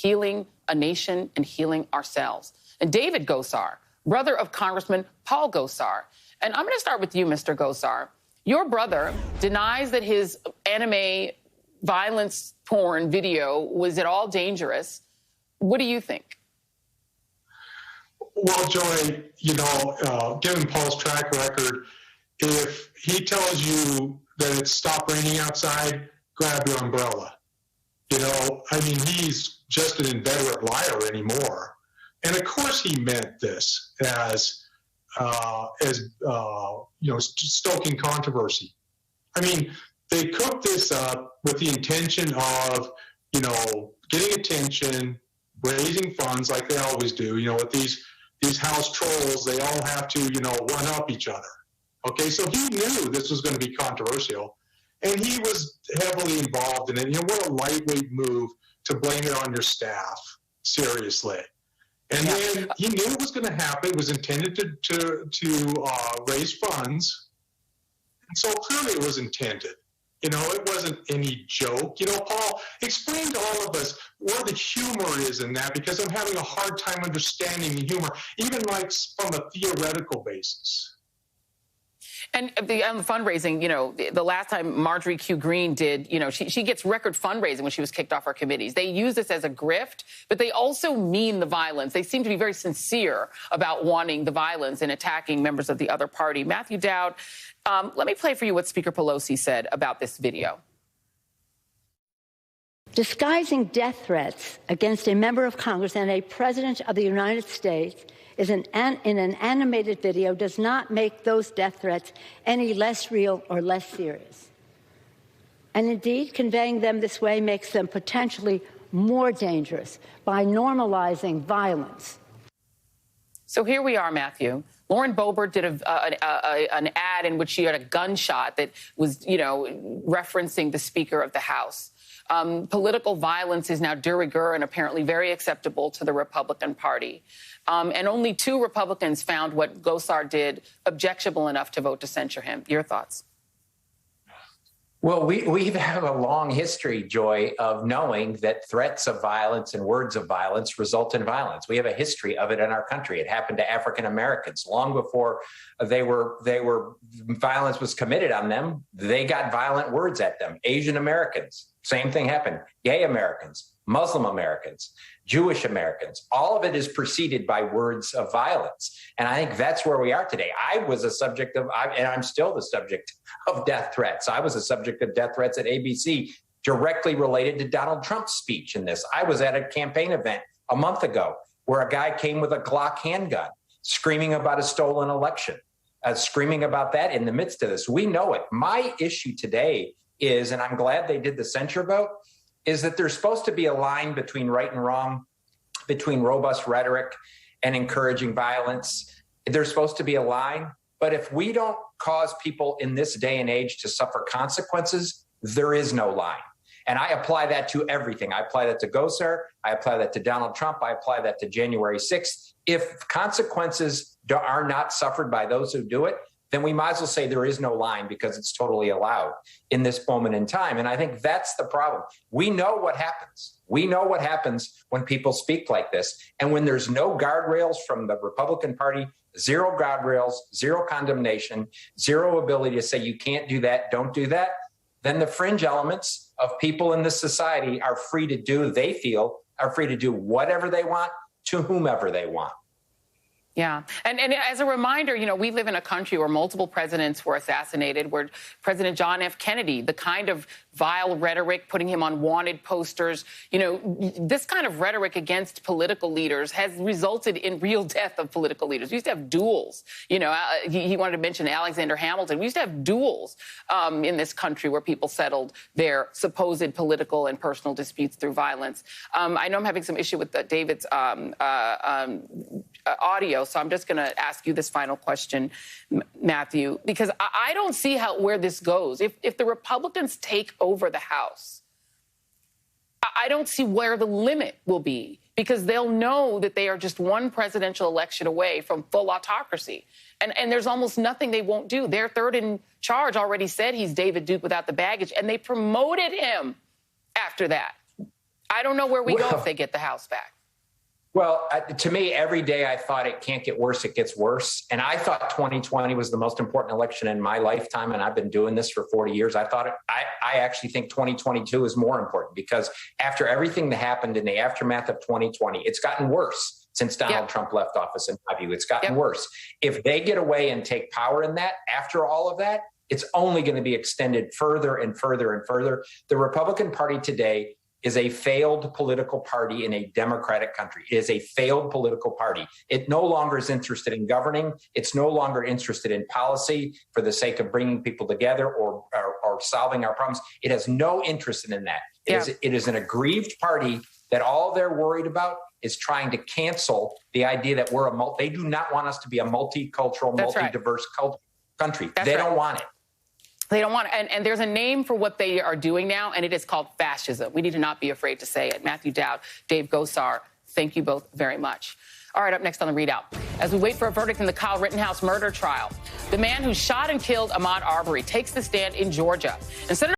healing a nation and healing ourselves. And David Gosar, brother of Congressman Paul Gosar. And I'm going to start with you, Mr. Gosar. Your brother denies that his anime violence porn video was at all dangerous. What do you think? Well, Joy, given Paul's track record, if he tells you that it's stopped raining outside, grab your umbrella. He's just an inveterate liar anymore. And of course he meant this as stoking controversy. They cooked this up with the intention of, getting attention, raising funds like they always do. With these house trolls, they all have to, one up each other. Okay, so he knew this was going to be controversial, and he was heavily involved in it. What a lightweight move to blame it on your staff, seriously. And then he knew it was going to happen. It was intended to raise funds, and so clearly it was intended. It wasn't any joke. Paul, explain to all of us where the humor is in that, because I'm having a hard time understanding the humor, even like from a theoretical basis. And on the fundraising, the last time Marjorie Q. Green did, she gets record fundraising when she was kicked off our committees. They use this as a grift, but they also mean the violence. They seem to be very sincere about wanting the violence and attacking members of the other party. Matthew Dowd, let me play for you what Speaker Pelosi said about this video. Disguising death threats against a member of Congress and a president of the United States in an animated video does not make those death threats any less real or less serious. And indeed, conveying them this way makes them potentially more dangerous by normalizing violence. So here we are, Matthew. Lauren Boebert did an ad in which she had a gunshot that was, referencing the Speaker of the House. Political violence is now de rigueur and apparently very acceptable to the Republican Party. And only 2 Republicans found what Gosar did objectionable enough to vote to censure him. Your thoughts? Well, we have a long history, Joy, of knowing that threats of violence and words of violence result in violence. We have a history of it in our country. It happened to African Americans long before violence was committed on them. They got violent words at them. Asian Americans, same thing happened. Gay Americans, Muslim Americans, Jewish Americans, all of it is preceded by words of violence. And I think that's where we are today. I was a subject of, and I'm still the subject of death threats. I was a subject of death threats at ABC directly related to Donald Trump's speech in this. I was at a campaign event a month ago where a guy came with a Glock handgun screaming about a stolen election, screaming about that in the midst of this. We know it. My issue today is, and I'm glad they did the censure vote, is that there's supposed to be a line between right and wrong, between robust rhetoric and encouraging violence. There's supposed to be a line. But if we don't cause people in this day and age to suffer consequences, there is no line. And I apply that to everything. I apply that to Gosar. I apply that to Donald Trump. I apply that to January 6th. If consequences are not suffered by those who do it, then we might as well say there is no line because it's totally allowed in this moment in time. And I think that's the problem. We know what happens. We know what happens when people speak like this. And when there's no guardrails from the Republican Party, zero guardrails, zero condemnation, zero ability to say you can't do that, don't do that, then the fringe elements of people in this society are free to do, they feel, are free to do whatever they want to whomever they want. Yeah. And as a reminder, we live in a country where multiple presidents were assassinated, where President John F. Kennedy, the kind of vile rhetoric, putting him on wanted posters, this kind of rhetoric against political leaders has resulted in real death of political leaders. We used to have duels. He wanted to mention Alexander Hamilton. We used to have duels in this country where people settled their supposed political and personal disputes through violence. I know I'm having some issue with David's audio, so I'm just going to ask you this final question, Matthew, because I don't see where this goes. If the Republicans take over the House, I don't see where the limit will be, because they'll know that they are just one presidential election away from full autocracy. And there's almost nothing they won't do. Their third in charge already said he's David Duke without the baggage, and they promoted him after that. I don't know where we go if they get the House back. Well, to me, every day I thought it can't get worse, it gets worse. And I thought 2020 was the most important election in my lifetime, and I've been doing this for 40 years. I actually think 2022 is more important because after everything that happened in the aftermath of 2020, it's gotten worse since Donald Trump left office, in my view. It's gotten worse. If they get away and take power in that, after all of that, it's only going to be extended further and further and further. The Republican Party today is a failed political party in a democratic country. It is a failed political party. It no longer is interested in governing. It's no longer interested in policy for the sake of bringing people together or solving our problems. It has no interest in that. It is an aggrieved party that all they're worried about is trying to cancel the idea that they do not want us to be a multicultural, multi-diverse country. They don't want it. They don't want it. And there's a name for what they are doing now, and it is called fascism. We need to not be afraid to say it. Matthew Dowd, Dave Gosar, thank you both very much. All right, up next on The Readout, as we wait for a verdict in the Kyle Rittenhouse murder trial, the man who shot and killed Ahmaud Arbery takes the stand in Georgia. And Senator